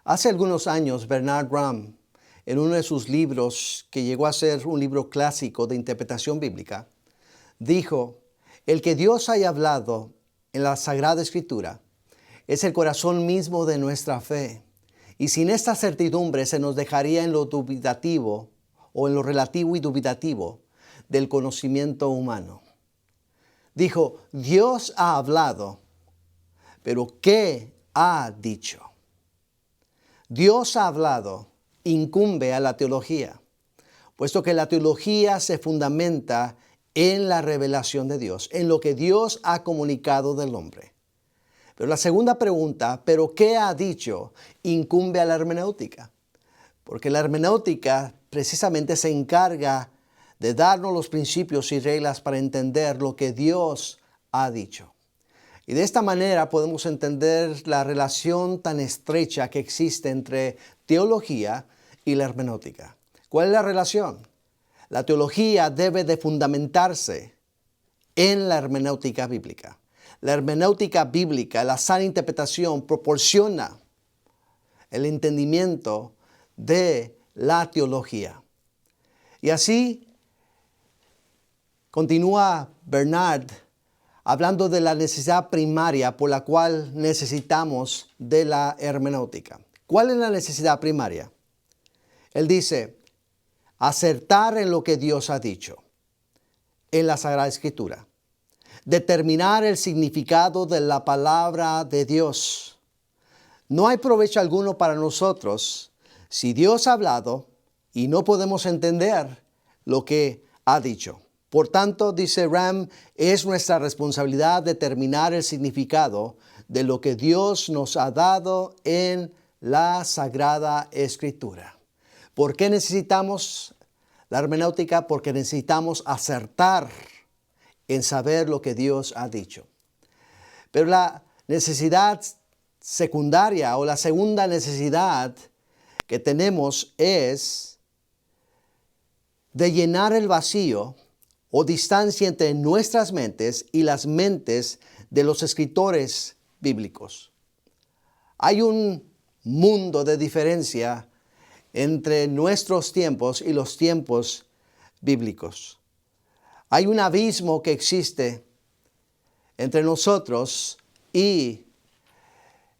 Hace algunos años, Bernard Ramm, en uno de sus libros, que llegó a ser un libro clásico de interpretación bíblica, dijo: el que Dios haya hablado en la Sagrada Escritura es el corazón mismo de nuestra fe. Y sin esta certidumbre se nos dejaría en lo dubitativo o en lo relativo y dubitativo del conocimiento humano. Dijo: Dios ha hablado, pero ¿qué ha dicho? Dios ha hablado incumbe a la teología, puesto que la teología se fundamenta en la revelación de Dios, en lo que Dios ha comunicado del hombre. Pero la segunda pregunta, ¿pero qué ha dicho?, incumbe a la hermenéutica, porque la hermenéutica precisamente se encarga de darnos los principios y reglas para entender lo que Dios ha dicho. Y de esta manera podemos entender la relación tan estrecha que existe entre teología y la hermenéutica. ¿Cuál es la relación? La teología debe de fundamentarse en la hermenéutica bíblica. La hermenéutica bíblica, la sana interpretación, proporciona el entendimiento de la teología. Y así continúa Bernard hablando de la necesidad primaria por la cual necesitamos de la hermenéutica. ¿Cuál es la necesidad primaria? Él dice: acertar en lo que Dios ha dicho en la Sagrada Escritura. Determinar el significado de la palabra de Dios. No hay provecho alguno para nosotros si Dios ha hablado y no podemos entender lo que ha dicho. Por tanto, dice Ramm, es nuestra responsabilidad determinar el significado de lo que Dios nos ha dado en la Sagrada Escritura. ¿Por qué necesitamos la hermenéutica? Porque necesitamos acertar en saber lo que Dios ha dicho. Pero la necesidad secundaria o la segunda necesidad que tenemos es de llenar el vacío o distancia entre nuestras mentes y las mentes de los escritores bíblicos. Hay un mundo de diferencia entre nuestros tiempos y los tiempos bíblicos. Hay un abismo que existe entre nosotros y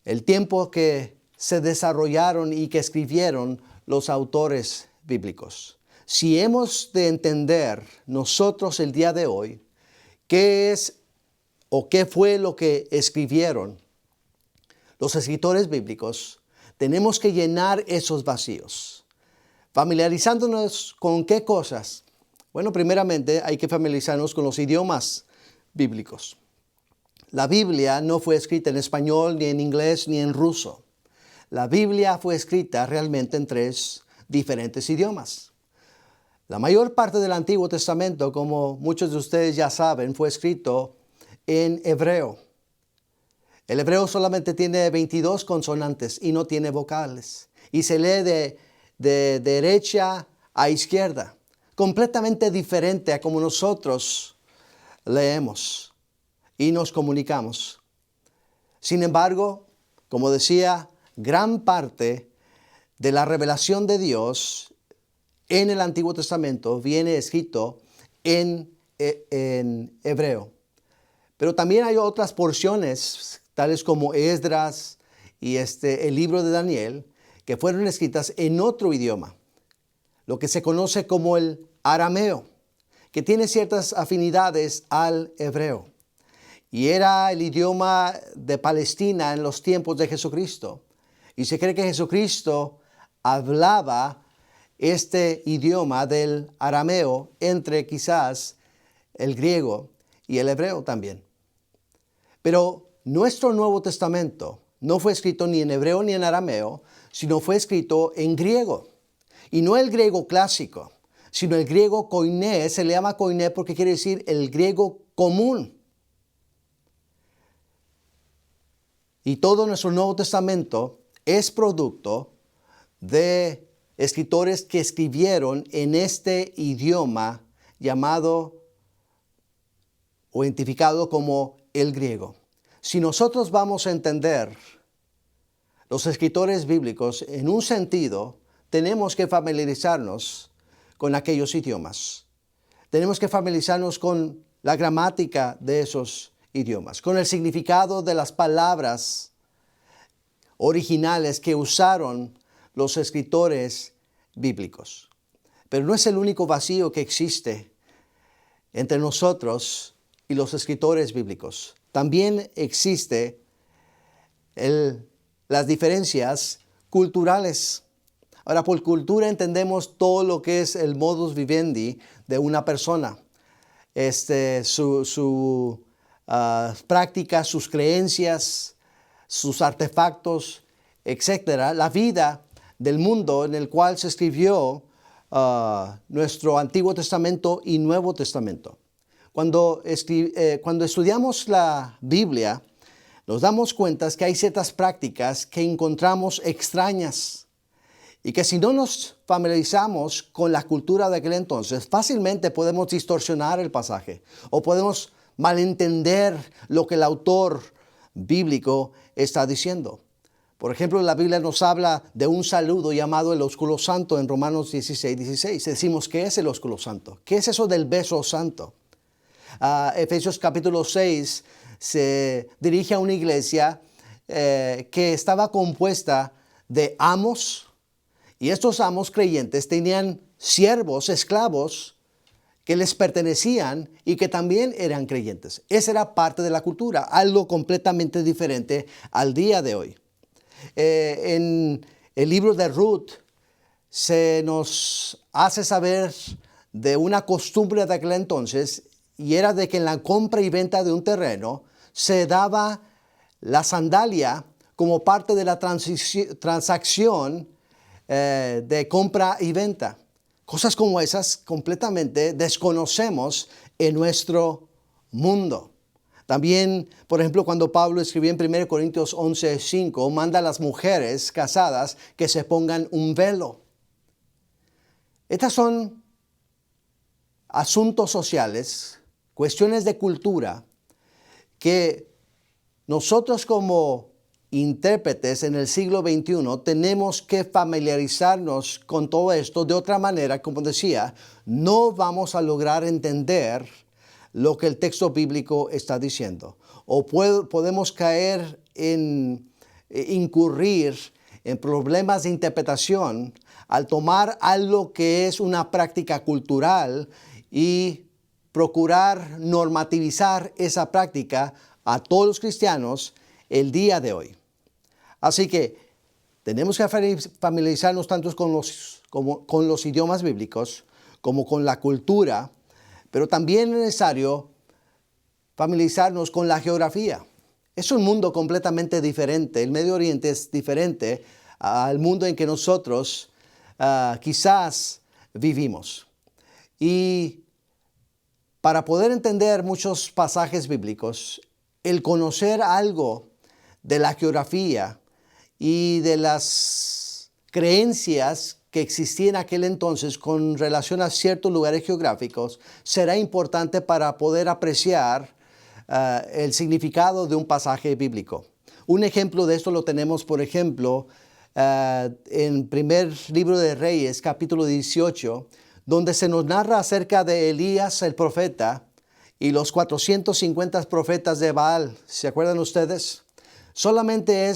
el tiempo que se desarrollaron y que escribieron los autores bíblicos. Si hemos de entender nosotros el día de hoy qué es o qué fue lo que escribieron los escritores bíblicos, tenemos que llenar esos vacíos. Familiarizándonos con qué cosas. Bueno, primeramente hay que familiarizarnos con los idiomas bíblicos. La Biblia no fue escrita en español, ni en inglés, ni en ruso. La Biblia fue escrita realmente en 3 diferentes idiomas. La mayor parte del Antiguo Testamento, como muchos de ustedes ya saben, fue escrito en hebreo. El hebreo solamente tiene 22 consonantes y no tiene vocales. Y se lee de derecha a izquierda, completamente diferente a como nosotros leemos y nos comunicamos. Sin embargo, como decía, gran parte de la revelación de Dios en el Antiguo Testamento viene escrito en hebreo. Pero también hay otras porciones, tales como Esdras y el libro de Daniel, que fueron escritas en otro idioma, lo que se conoce como el arameo, que tiene ciertas afinidades al hebreo. Y era el idioma de Palestina en los tiempos de Jesucristo. Y se cree que Jesucristo hablaba este idioma del arameo entre quizás el griego y el hebreo también. Pero nuestro Nuevo Testamento no fue escrito ni en hebreo ni en arameo, sino fue escrito en griego. Y no el griego clásico, sino el griego koiné. Se le llama koiné porque quiere decir el griego común. Y todo nuestro Nuevo Testamento es producto de escritores que escribieron en este idioma llamado o identificado como el griego. Si nosotros vamos a entender los escritores bíblicos, en un sentido, tenemos que familiarizarnos con aquellos idiomas. Tenemos que familiarizarnos con la gramática de esos idiomas, con el significado de las palabras originales que usaron los escritores bíblicos. Pero no es el único vacío que existe entre nosotros y los escritores bíblicos. También existe las diferencias culturales. Ahora, por cultura entendemos todo lo que es el modus vivendi de una persona. Su prácticas, sus creencias, sus artefactos, etcétera. La vida del mundo en el cual se escribió nuestro Antiguo Testamento y Nuevo Testamento. Cuando estudiamos la Biblia, nos damos cuenta que hay ciertas prácticas que encontramos extrañas y que si no nos familiarizamos con la cultura de aquel entonces, fácilmente podemos distorsionar el pasaje o podemos malentender lo que el autor bíblico está diciendo. Por ejemplo, la Biblia nos habla de un saludo llamado el ósculo santo en Romanos 16:16. Decimos, ¿qué es el ósculo santo? ¿Qué es eso del beso santo? Efesios capítulo 6 se dirige a una iglesia que estaba compuesta de amos, y estos amos creyentes tenían siervos, esclavos, que les pertenecían y que también eran creyentes. Esa era parte de la cultura, algo completamente diferente al día de hoy. En el libro de Ruth se nos hace saber de una costumbre de aquel entonces, y era de que en la compra y venta de un terreno se daba la sandalia como parte de la transacción de compra y venta. Cosas como esas completamente desconocemos en nuestro mundo. También, por ejemplo, cuando Pablo escribió en 1 Corintios 11:5, manda a las mujeres casadas que se pongan un velo. Estas son asuntos sociales, cuestiones de cultura, que nosotros como intérpretes en el siglo XXI tenemos que familiarizarnos con todo esto. De otra manera, como decía, no vamos a lograr entender lo que el texto bíblico está diciendo. O podemos caer en incurrir en problemas de interpretación al tomar algo que es una práctica cultural y procurar normativizar esa práctica a todos los cristianos el día de hoy. Así que tenemos que familiarizarnos tanto con los idiomas bíblicos como con la cultura, pero también es necesario familiarizarnos con la geografía. Es un mundo completamente diferente. El Medio Oriente es diferente al mundo en que nosotros quizás vivimos. Y para poder entender muchos pasajes bíblicos, el conocer algo de la geografía y de las creencias que existían en aquel entonces con relación a ciertos lugares geográficos será importante para poder apreciar el significado de un pasaje bíblico. Un ejemplo de esto lo tenemos, por ejemplo, en primer libro de Reyes, capítulo 18, donde se nos narra acerca de Elías el profeta y los 450 profetas de Baal. ¿Se acuerdan ustedes? Solamente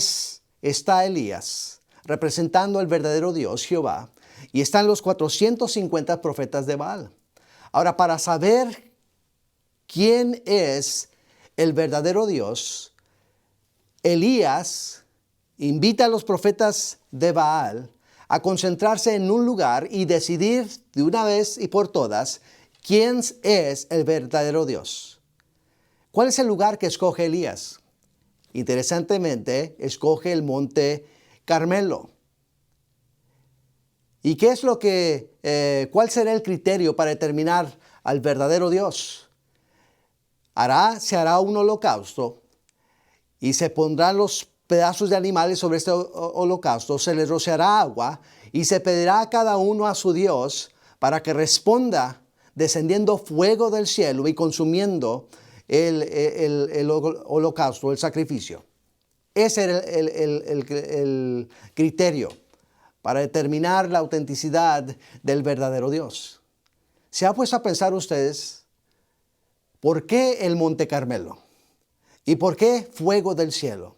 está Elías representando al verdadero Dios, Jehová, y están los 450 profetas de Baal. Ahora, para saber quién es el verdadero Dios, Elías invita a los profetas de Baal a concentrarse en un lugar y decidir de una vez y por todas quién es el verdadero Dios. ¿Cuál es el lugar que escoge Elías? Interesantemente, escoge el monte Carmelo. ¿Y qué es cuál será el criterio para determinar al verdadero Dios? Se hará un holocausto y se pondrán los pedazos de animales sobre este holocausto, se les rociará agua y se pedirá a cada uno a su Dios para que responda descendiendo fuego del cielo y consumiendo el holocausto, el sacrificio. ese era el criterio para determinar la autenticidad del verdadero Dios. ¿Se ha puesto a pensar ustedes por qué el Monte Carmelo? ¿Y por qué fuego del cielo?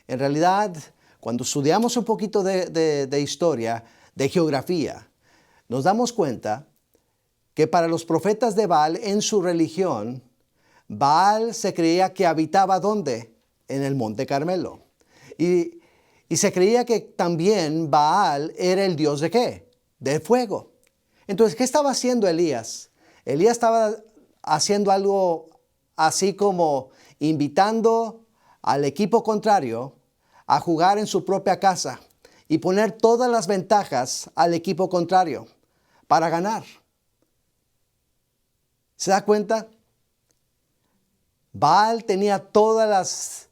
En realidad, cuando estudiamos un poquito de historia, de geografía, nos damos cuenta que para los profetas de Baal en su religión, Baal se creía que habitaba ¿dónde? En el Monte Carmelo. Y se creía que también Baal era el dios ¿de qué? Del fuego. Entonces, ¿qué estaba haciendo Elías? Elías estaba haciendo algo así como invitando al equipo contrario a jugar en su propia casa y poner todas las ventajas al equipo contrario para ganar. ¿Se da cuenta? Baal tenía todas las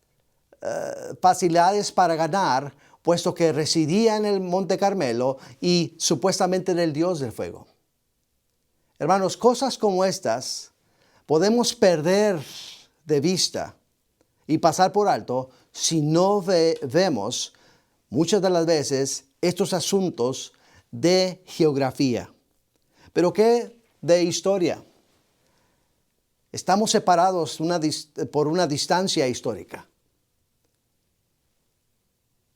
facilidades para ganar, puesto que residía en el Monte Carmelo y supuestamente era el Dios del fuego. Hermanos, cosas como estas podemos perder de vista y pasar por alto si no vemos muchas de las veces estos asuntos de geografía. ¿Pero qué de historia? Estamos separados por una distancia histórica.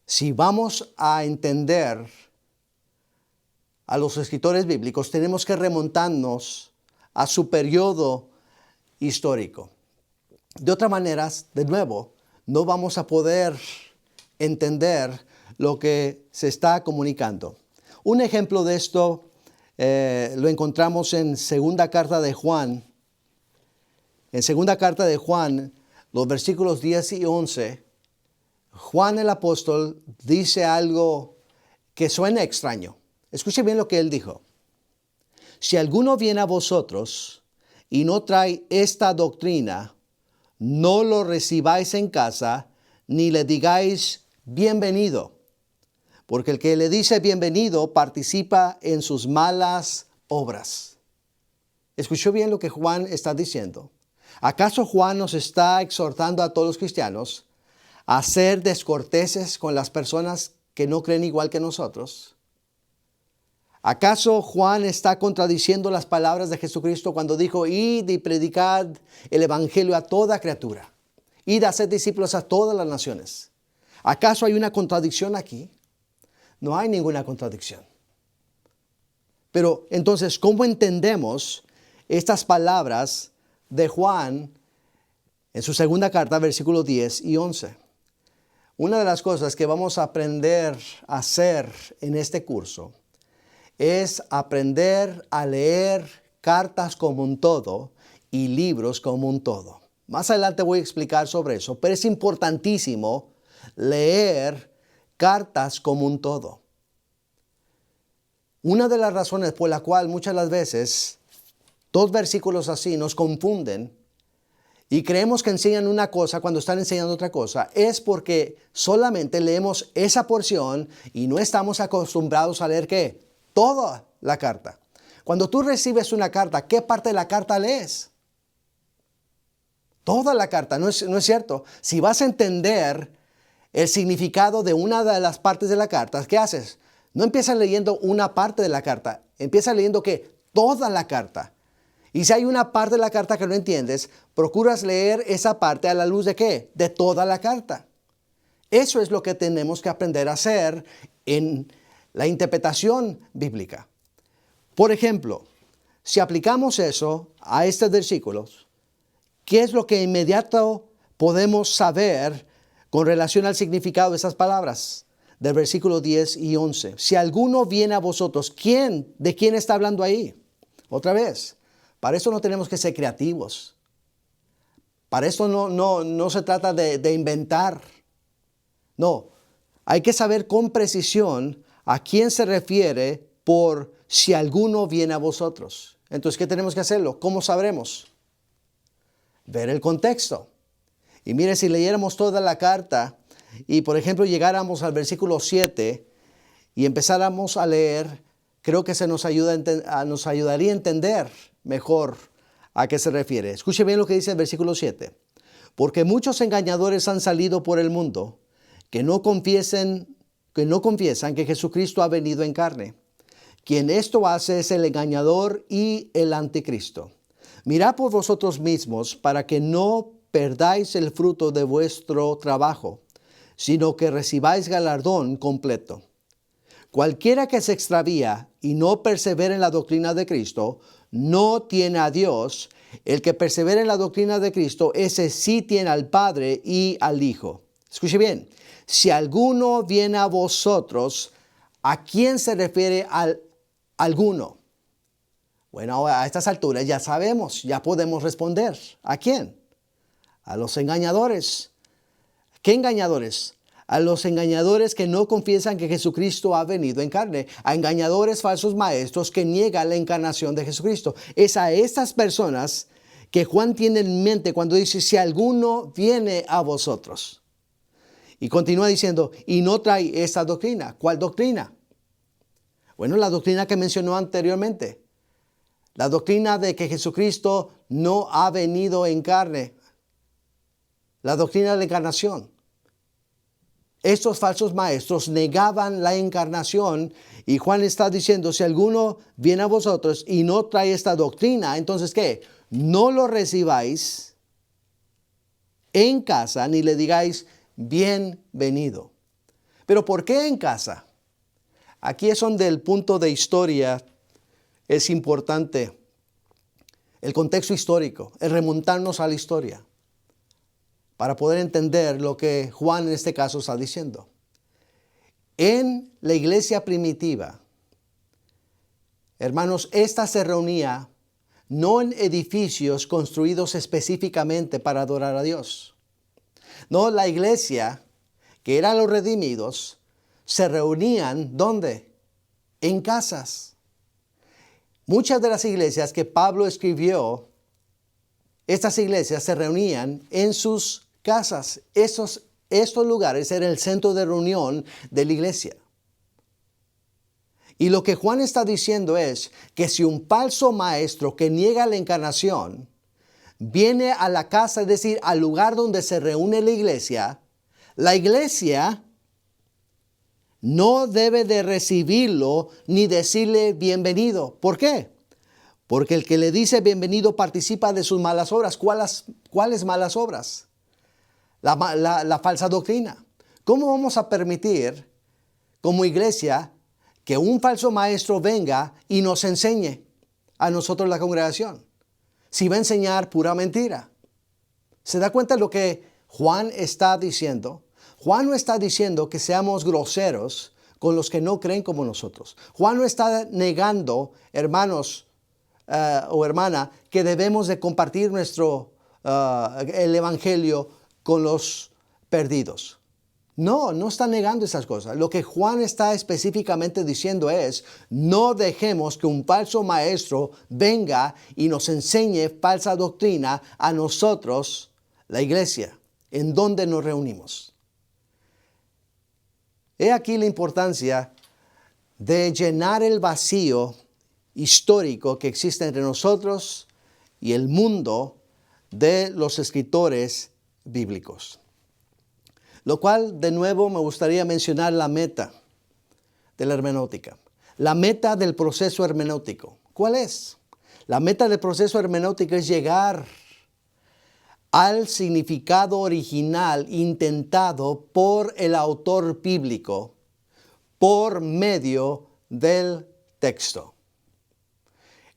Si vamos a entender a los escritores bíblicos, tenemos que remontarnos a su periodo histórico. De otra manera, de nuevo, no vamos a poder entender lo que se está comunicando. Un ejemplo de esto lo encontramos en segunda carta de Juan. En segunda carta de Juan, los versículos 10 y 11, Juan el apóstol dice algo que suena extraño. Escuche bien lo que él dijo. Si alguno viene a vosotros y no trae esta doctrina, no lo recibáis en casa, ni le digáis bienvenido, porque el que le dice bienvenido participa en sus malas obras. ¿Escuchó bien lo que Juan está diciendo? ¿Acaso Juan nos está exhortando a todos los cristianos a ser descorteses con las personas que no creen igual que nosotros? ¿Acaso Juan está contradiciendo las palabras de Jesucristo cuando dijo, id y predicad el evangelio a toda criatura? Id a ser discípulos a todas las naciones. ¿Acaso hay una contradicción aquí? No hay ninguna contradicción. Pero entonces, ¿cómo entendemos estas palabras de Juan en su segunda carta, versículos 10 y 11? Una de las cosas que vamos a aprender a hacer en este curso es aprender a leer cartas como un todo y libros como un todo. Más adelante voy a explicar sobre eso, pero es importantísimo leer cartas como un todo. Una de las razones por la cual muchas de las veces dos versículos así nos confunden y creemos que enseñan una cosa cuando están enseñando otra cosa es porque solamente leemos esa porción y no estamos acostumbrados a leer ¿qué? Toda la carta. Cuando tú recibes una carta, ¿qué parte de la carta lees? Toda la carta, ¿no es cierto? Si vas a entender el significado de una de las partes de la carta, ¿qué haces? No empiezas leyendo una parte de la carta, empiezas leyendo ¿qué? Toda la carta. Y si hay una parte de la carta que no entiendes, procuras leer esa parte a la luz de ¿qué? De toda la carta. Eso es lo que tenemos que aprender a hacer en la interpretación bíblica. Por ejemplo, si aplicamos eso a estos versículos, ¿qué es lo que inmediato podemos saber con relación al significado de esas palabras? Del versículo 10 y 11. Si alguno viene a vosotros, ¿quién? ¿De quién está hablando ahí? Otra vez, para eso no tenemos que ser creativos. Para esto no se trata de inventar. No, hay que saber con precisión a quién se refiere por si alguno viene a vosotros. Entonces, ¿qué tenemos que hacerlo? ¿Cómo sabremos? Ver el contexto. Y mire, si leyéramos toda la carta y, por ejemplo, llegáramos al versículo 7 y empezáramos a leer, creo que nos ayudaría a entender mejor a qué se refiere. Escuche bien lo que dice el versículo 7. Porque muchos engañadores han salido por el mundo, que no confiesan que Jesucristo ha venido en carne. Quien esto hace es el engañador y el anticristo. Mirad por vosotros mismos para que no perdáis el fruto de vuestro trabajo, sino que recibáis galardón completo. Cualquiera que se extravía y no persevera en la doctrina de Cristo, no tiene a Dios. El que persevera en la doctrina de Cristo, ese sí tiene al Padre y al Hijo. Escuche bien, si alguno viene a vosotros, ¿a quién se refiere al alguno? Bueno, a estas alturas ya sabemos, ya podemos responder. ¿A quién? A los engañadores. ¿Qué engañadores? A los engañadores que no confiesan que Jesucristo ha venido en carne. A engañadores falsos maestros que niegan la encarnación de Jesucristo. Es a estas personas que Juan tiene en mente cuando dice, si alguno viene a vosotros. Y continúa diciendo, y no trae esta doctrina. ¿Cuál doctrina? Bueno, la doctrina que mencionó anteriormente. La doctrina de que Jesucristo no ha venido en carne. La doctrina de la encarnación. Estos falsos maestros negaban la encarnación y Juan está diciendo, si alguno viene a vosotros y no trae esta doctrina, entonces ¿qué? No lo recibáis en casa ni le digáis bienvenido. ¿Pero por qué en casa? Aquí es donde el punto de historia es importante. El contexto histórico, el remontarnos a la historia, para poder entender lo que Juan en este caso está diciendo. En la iglesia primitiva, hermanos, esta se reunía no en edificios construidos específicamente para adorar a Dios. No, la iglesia, que eran los redimidos, se reunían, ¿dónde? En casas. Muchas de las iglesias que Pablo escribió, estas iglesias se reunían en sus casas. Estos lugares eran el centro de reunión de la iglesia. Y lo que Juan está diciendo es que si un falso maestro que niega la encarnación viene a la casa, es decir, al lugar donde se reúne la iglesia no debe de recibirlo ni decirle bienvenido. ¿Por qué? Porque el que le dice bienvenido participa de sus malas obras. ¿Cuáles malas obras? La falsa doctrina. ¿Cómo vamos a permitir como iglesia que un falso maestro venga y nos enseñe a nosotros la congregación? Si va a enseñar pura mentira. ¿Se da cuenta de lo que Juan está diciendo? Juan no está diciendo que seamos groseros con los que no creen como nosotros. Juan no está negando, hermanos o hermana, que debemos de compartir el evangelio con los perdidos. No está negando esas cosas. Lo que Juan está específicamente diciendo es, no dejemos que un falso maestro venga y nos enseñe falsa doctrina a nosotros, la iglesia, en donde nos reunimos. He aquí la importancia de llenar el vacío histórico que existe entre nosotros y el mundo de los escritores bíblicos. Lo cual, de nuevo, me gustaría mencionar la meta de la hermenéutica. La meta del proceso hermenéutico. ¿Cuál es? La meta del proceso hermenéutico es llegar al significado original intentado por el autor bíblico por medio del texto.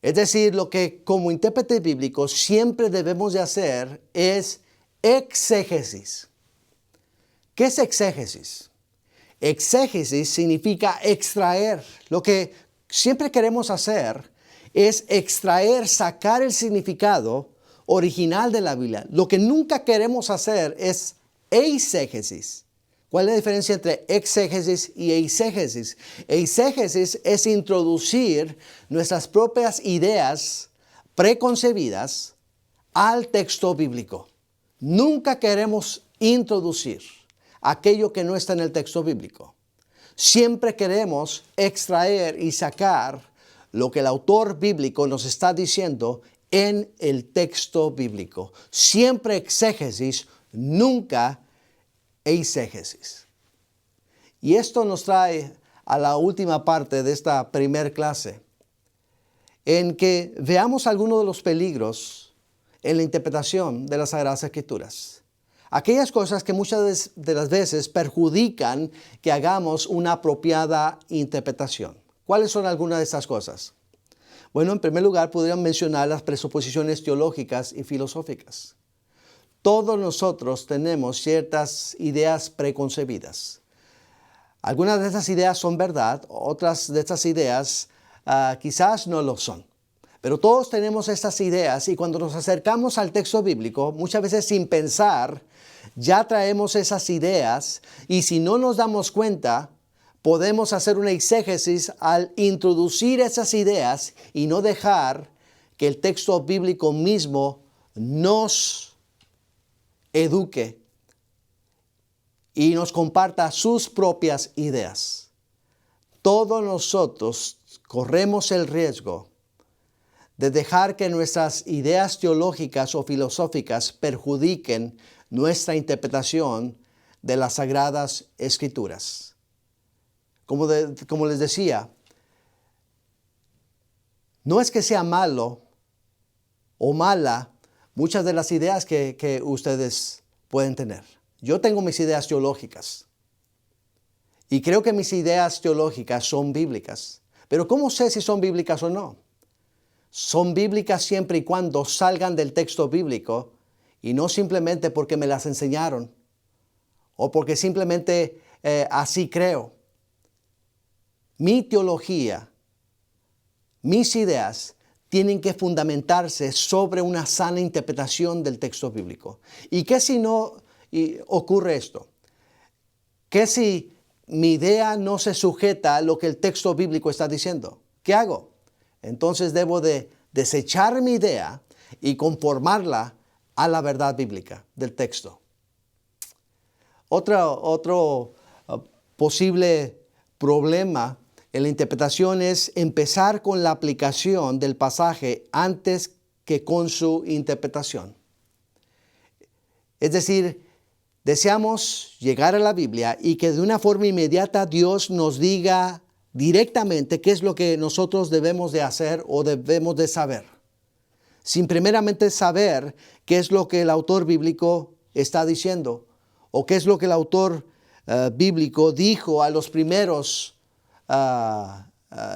Es decir, lo que como intérpretes bíblicos siempre debemos de hacer es exégesis. ¿Qué es exégesis? Exégesis significa extraer. Lo que siempre queremos hacer es extraer, sacar el significado original de la Biblia. Lo que nunca queremos hacer es eisegesis. ¿Cuál es la diferencia entre exégesis y eisegesis? Eisegesis es introducir nuestras propias ideas preconcebidas al texto bíblico. Nunca queremos introducir aquello que no está en el texto bíblico. Siempre queremos extraer y sacar lo que el autor bíblico nos está diciendo en el texto bíblico. Siempre exégesis, nunca eisegesis. Y esto nos trae a la última parte de esta primer clase, en que veamos algunos de los peligros en la interpretación de las Sagradas Escrituras. Aquellas cosas que muchas de las veces perjudican que hagamos una apropiada interpretación. ¿Cuáles son algunas de estas cosas? Bueno, en primer lugar, podríamos mencionar las presuposiciones teológicas y filosóficas. Todos nosotros tenemos ciertas ideas preconcebidas. Algunas de estas ideas son verdad, otras de estas ideas quizás no lo son. Pero todos tenemos estas ideas y cuando nos acercamos al texto bíblico, muchas veces sin pensar, ya traemos esas ideas y si no nos damos cuenta, podemos hacer una exégesis al introducir esas ideas y no dejar que el texto bíblico mismo nos eduque y nos comparta sus propias ideas. Todos nosotros corremos el riesgo de dejar que nuestras ideas teológicas o filosóficas perjudiquen nuestra interpretación de las Sagradas Escrituras. Como les decía, no es que sea malo o mala muchas de las ideas que ustedes pueden tener. Yo tengo mis ideas teológicas y creo que mis ideas teológicas son bíblicas. Pero ¿cómo sé si son bíblicas o no? Son bíblicas siempre y cuando salgan del texto bíblico y no simplemente porque me las enseñaron o porque simplemente así creo. Mi teología, mis ideas tienen que fundamentarse sobre una sana interpretación del texto bíblico. ¿Y qué si no ocurre esto? ¿Qué si mi idea no se sujeta a lo que el texto bíblico está diciendo? ¿Qué hago? Entonces debo de desechar mi idea y conformarla a la verdad bíblica del texto. Otro posible problema en la interpretación es empezar con la aplicación del pasaje antes que con su interpretación. Es decir, deseamos llegar a la Biblia y que de una forma inmediata Dios nos diga directamente qué es lo que nosotros debemos de hacer o debemos de saber, sin primeramente saber qué es lo que el autor bíblico está diciendo o qué es lo que el autor bíblico dijo a los primeros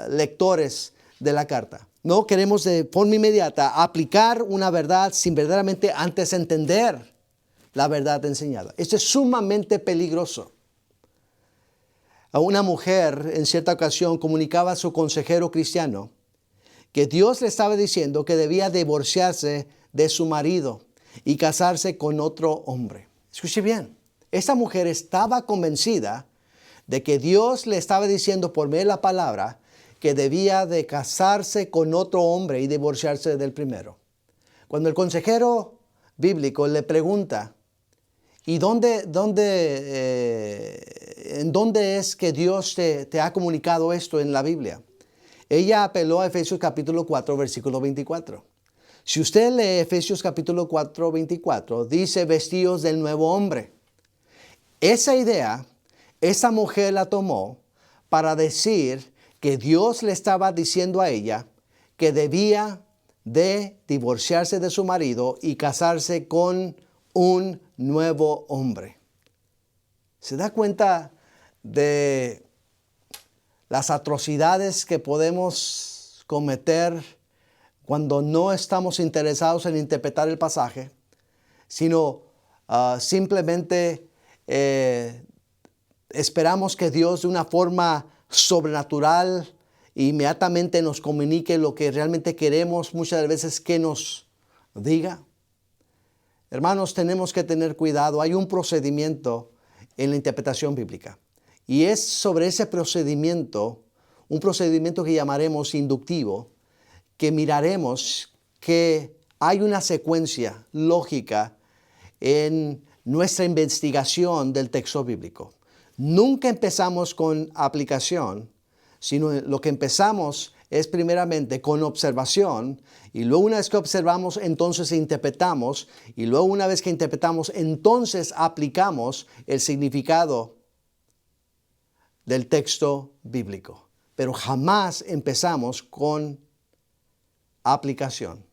lectores de la carta. No queremos de forma inmediata aplicar una verdad sin verdaderamente antes entender la verdad enseñada. Esto es sumamente peligroso. A una mujer en cierta ocasión comunicaba a su consejero cristiano que Dios le estaba diciendo que debía divorciarse de su marido y casarse con otro hombre. Escuche bien, esta mujer estaba convencida de que Dios le estaba diciendo por medio de la palabra que debía de casarse con otro hombre y divorciarse del primero. Cuando el consejero bíblico le pregunta, ¿y en dónde es que Dios te ha comunicado esto en la Biblia? Ella apeló a Efesios capítulo 4, versículo 24. Si usted lee Efesios capítulo 4, 24, dice vestidos del nuevo hombre. Esa idea, esa mujer la tomó para decir que Dios le estaba diciendo a ella que debía de divorciarse de su marido y casarse con un nuevo hombre. ¿Se da cuenta de las atrocidades que podemos cometer cuando no estamos interesados en interpretar el pasaje, sino simplemente esperamos que Dios de una forma sobrenatural inmediatamente nos comunique lo que realmente queremos muchas veces que nos diga? Hermanos, tenemos que tener cuidado. Hay un procedimiento en la interpretación bíblica. Y es sobre ese procedimiento, un procedimiento que llamaremos inductivo, que miraremos que hay una secuencia lógica en nuestra investigación del texto bíblico. Nunca empezamos con aplicación, sino lo que empezamos es primeramente con observación y luego una vez que observamos, entonces interpretamos y luego una vez que interpretamos, entonces aplicamos el significado del texto bíblico. Pero jamás empezamos con aplicación.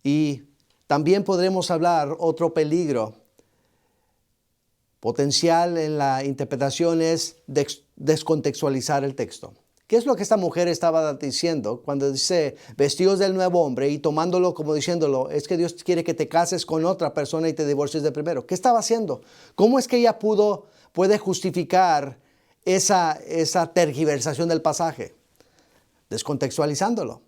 Y también podremos hablar otro peligro potencial en la interpretación es descontextualizar el texto. ¿Qué es lo que esta mujer estaba diciendo cuando dice vestidos del nuevo hombre y tomándolo como diciéndolo, es que Dios quiere que te cases con otra persona y te divorcies del primero? ¿Qué estaba haciendo? ¿Cómo es que ella puede justificar esa tergiversación del pasaje? Descontextualizándolo,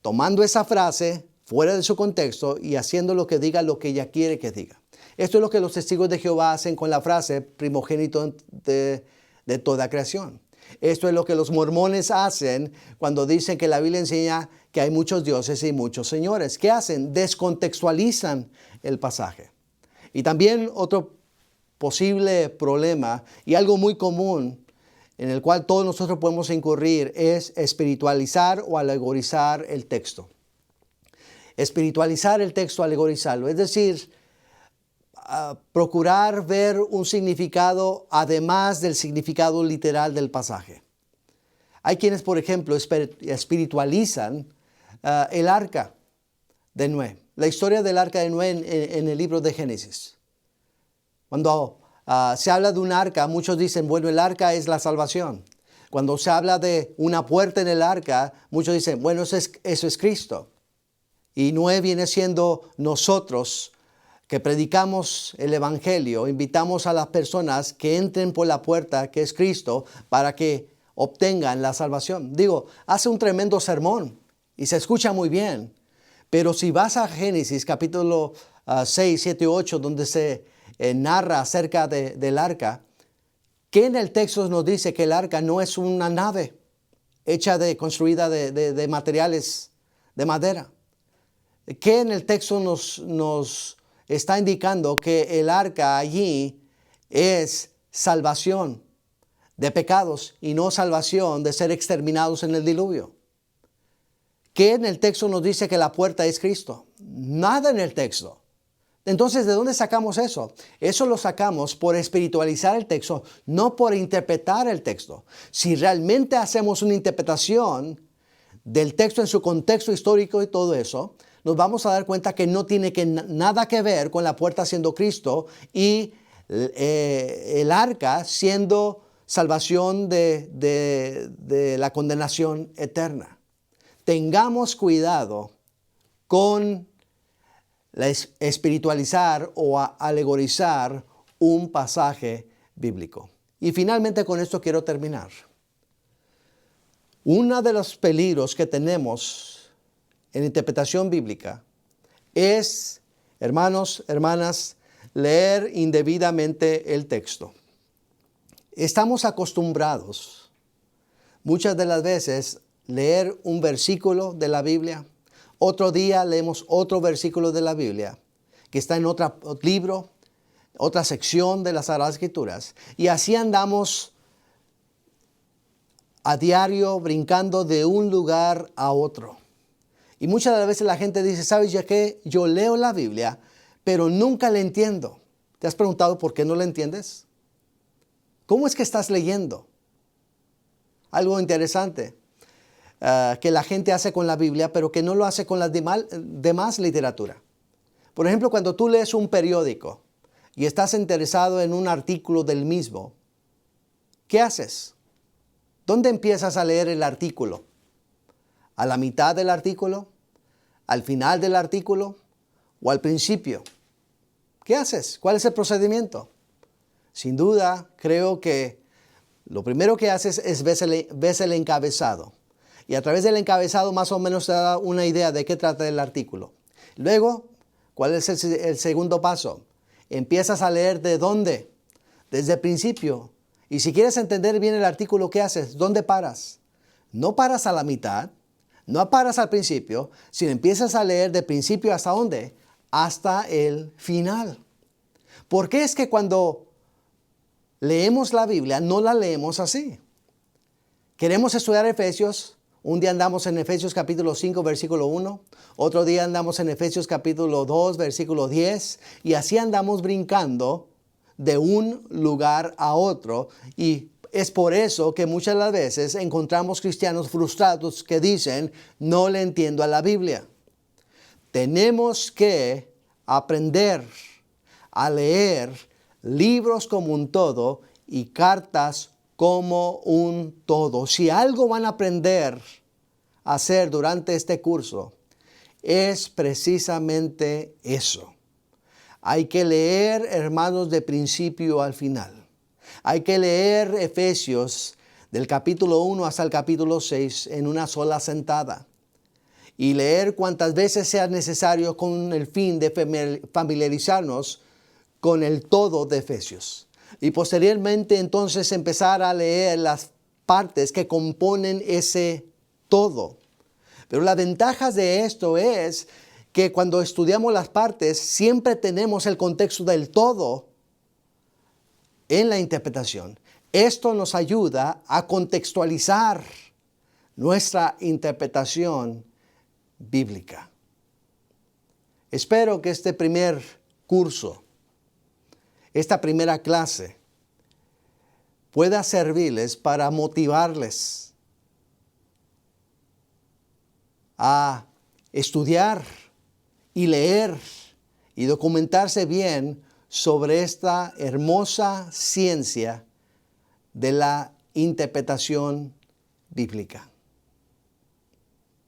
tomando esa frase fuera de su contexto y haciendo lo que diga lo que ella quiere que diga. Esto es lo que los testigos de Jehová hacen con la frase primogénito de toda creación. Esto es lo que los mormones hacen cuando dicen que la Biblia enseña que hay muchos dioses y muchos señores. ¿Qué hacen? Descontextualizan el pasaje. Y también otro posible problema y algo muy común en el cual todos nosotros podemos incurrir es espiritualizar o alegorizar el texto. Espiritualizar el texto, alegorizarlo, es decir, procurar ver un significado además del significado literal del pasaje. Hay quienes, por ejemplo, espiritualizan el arca de Noé, la historia del arca de Noé en el libro de Génesis. Cuando se habla de un arca, muchos dicen, bueno, el arca es la salvación. Cuando se habla de una puerta en el arca, muchos dicen, bueno, eso es Cristo. Y Noé viene siendo nosotros que predicamos el Evangelio, invitamos a las personas que entren por la puerta que es Cristo para que obtengan la salvación. Digo, hace un tremendo sermón y se escucha muy bien, pero si vas a Génesis capítulo 6, 7, 8, donde se narra acerca del arca, ¿qué en el texto nos dice que el arca no es una nave construida de materiales de madera? ¿Qué en el texto nos está indicando que el arca allí es salvación de pecados y no salvación de ser exterminados en el diluvio? ¿Qué en el texto nos dice que la puerta es Cristo? Nada en el texto. Entonces, ¿de dónde sacamos eso? Eso lo sacamos por espiritualizar el texto, no por interpretar el texto. Si realmente hacemos una interpretación del texto en su contexto histórico y todo eso, nos vamos a dar cuenta que no tiene nada que ver con la puerta siendo Cristo y el arca siendo salvación de la condenación eterna. Tengamos cuidado con espiritualizar o alegorizar un pasaje bíblico. Y finalmente con esto quiero terminar. Uno de los peligros que tenemos en interpretación bíblica es, hermanos, hermanas, leer indebidamente el texto. Estamos acostumbrados muchas de las veces leer un versículo de la Biblia, otro día leemos otro versículo de la Biblia que está en otro libro, otra sección de las Sagradas Escrituras, y así andamos a diario brincando de un lugar a otro. Y muchas de las veces la gente dice, ¿sabes ya qué? Yo leo la Biblia, pero nunca la entiendo. ¿Te has preguntado por qué no la entiendes? ¿Cómo es que estás leyendo? Algo interesante que la gente hace con la Biblia, pero que no lo hace con la demás literatura. Por ejemplo, cuando tú lees un periódico y estás interesado en un artículo del mismo, ¿qué haces? ¿Dónde empiezas a leer el artículo? ¿A la mitad del artículo? ¿Al final del artículo? ¿O al principio? ¿Qué haces? ¿Cuál es el procedimiento? Sin duda, creo que lo primero que haces es ves el encabezado. Y a través del encabezado más o menos te da una idea de qué trata el artículo. Luego, ¿cuál es el segundo paso? Empiezas a leer ¿de dónde? Desde el principio. Y si quieres entender bien el artículo, ¿qué haces? ¿Dónde paras? No paras a la mitad, no paras al principio, sino empiezas a leer de principio hasta ¿dónde? Hasta el final. ¿Por qué es que cuando leemos la Biblia no la leemos así? Queremos estudiar Efesios. Un día andamos en Efesios capítulo 5, versículo 1. Otro día andamos en Efesios capítulo 2, versículo 10. Y así andamos brincando de un lugar a otro. Y Es por eso que muchas de las veces encontramos cristianos frustrados que dicen, no le entiendo a la Biblia. Tenemos que aprender a leer libros como un todo y cartas como un todo. Si algo van a aprender a hacer durante este curso, es precisamente eso. Hay que leer, hermanos, de principio al final. Hay que leer Efesios del capítulo 1 hasta el capítulo 6 en una sola sentada. Y leer cuantas veces sea necesario con el fin de familiarizarnos con el todo de Efesios. Y posteriormente entonces empezar a leer las partes que componen ese todo. Pero la ventaja de esto es que cuando estudiamos las partes siempre tenemos el contexto del todo en la interpretación. Esto nos ayuda a contextualizar nuestra interpretación bíblica. Espero que este primer curso, esta primera clase, pueda servirles para motivarles a estudiar y leer y documentarse bien sobre esta hermosa ciencia de la interpretación bíblica.